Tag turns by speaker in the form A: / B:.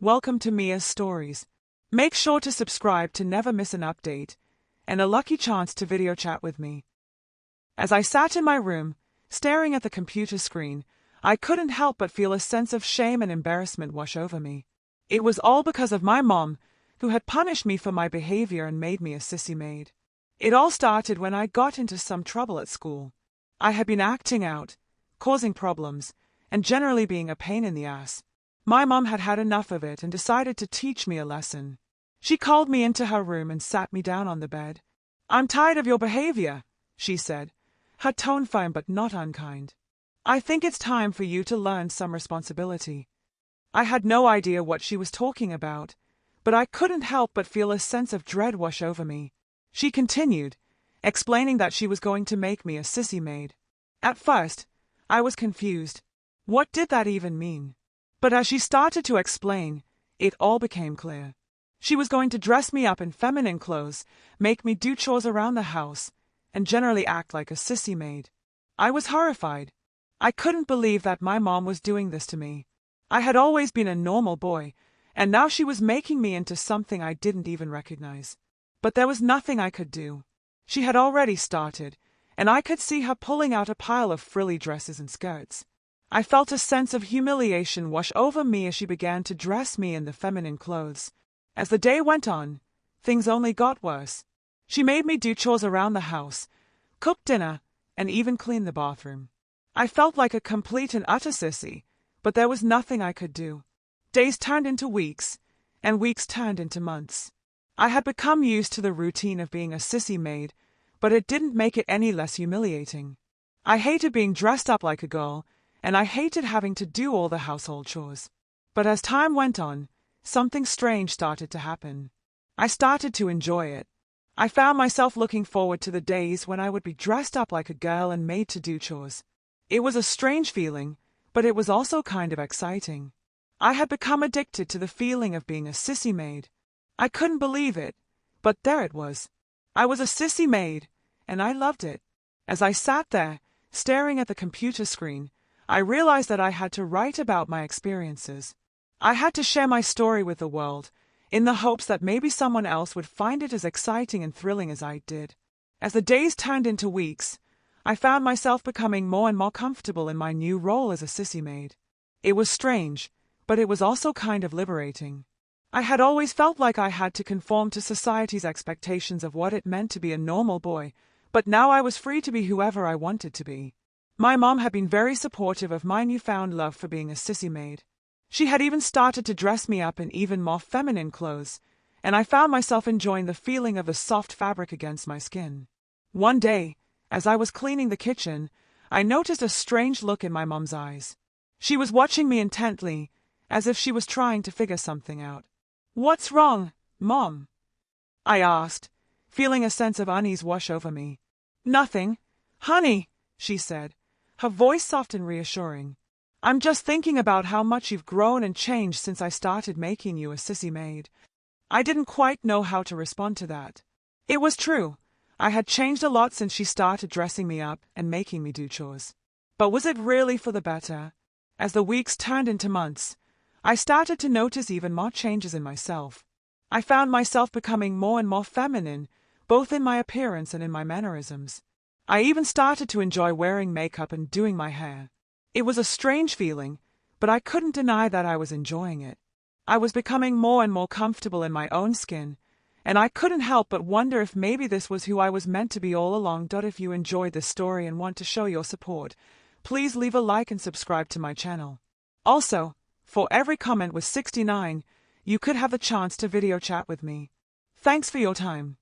A: welcome to Mia's Stories. Make sure to subscribe to never miss an update, and a lucky chance to video chat with me. As I sat in my room, staring at the computer screen, I couldn't help but feel a sense of shame and embarrassment wash over me. It was all because of my mom, who had punished me for my behavior and made me a sissy maid. It all started when I got into some trouble at school. I had been acting out, causing problems, and generally being a pain in the ass. My mom had had enough of it and decided to teach me a lesson. She called me into her room and sat me down on the bed. "I'm tired of your behavior," she said, her tone firm but not unkind. "I think it's time for you to learn some responsibility." I had no idea what she was talking about, but I couldn't help but feel a sense of dread wash over me. She continued, explaining that she was going to make me a sissy maid. At first, I was confused. What did that even mean? But as she started to explain, it all became clear. She was going to dress me up in feminine clothes, make me do chores around the house, and generally act like a sissy maid. I was horrified. I couldn't believe that my mom was doing this to me. I had always been a normal boy, and now she was making me into something I didn't even recognize. But there was nothing I could do. She had already started, and I could see her pulling out a pile of frilly dresses and skirts. I felt a sense of humiliation wash over me as she began to dress me in the feminine clothes. As the day went on, things only got worse. She made me do chores around the house, cook dinner, and even clean the bathroom. I felt like a complete and utter sissy, but there was nothing I could do. Days turned into weeks, and weeks turned into months. I had become used to the routine of being a sissy maid, but it didn't make it any less humiliating. I hated being dressed up like a girl, and I hated having to do all the household chores. But as time went on, something strange started to happen. I started to enjoy it. I found myself looking forward to the days when I would be dressed up like a girl and made to do chores. It was a strange feeling, but it was also kind of exciting. I had become addicted to the feeling of being a sissy maid. I couldn't believe it, but there it was. I was a sissy maid, and I loved it. As I sat there, staring at the computer screen, I realized that I had to write about my experiences. I had to share my story with the world, in the hopes that maybe someone else would find it as exciting and thrilling as I did. As the days turned into weeks, I found myself becoming more and more comfortable in my new role as a sissy maid. It was strange, but it was also kind of liberating. I had always felt like I had to conform to society's expectations of what it meant to be a normal boy, but now I was free to be whoever I wanted to be. My mom had been very supportive of my newfound love for being a sissy maid. She had even started to dress me up in even more feminine clothes, and I found myself enjoying the feeling of the soft fabric against my skin. One day, as I was cleaning the kitchen, I noticed a strange look in my mom's eyes. She was watching me intently, as if she was trying to figure something out. "What's wrong, Mom?" I asked, feeling a sense of unease wash over me. "Nothing, honey," she said, her voice soft and reassuring. "I'm just thinking about how much you've grown and changed since I started making you a sissy maid." I didn't quite know how to respond to that. It was true. I had changed a lot since she started dressing me up and making me do chores. But was it really for the better? As the weeks turned into months, I started to notice even more changes in myself. I found myself becoming more and more feminine, both in my appearance and in my mannerisms. I even started to enjoy wearing makeup and doing my hair. It was a strange feeling, but I couldn't deny that I was enjoying it. I was becoming more and more comfortable in my own skin, and I couldn't help but wonder if maybe this was who I was meant to be all along. If you enjoyed this story and want to show your support, please leave a like and subscribe to my channel. Also, for every comment with 69, you could have the chance to video chat with me. Thanks for your time.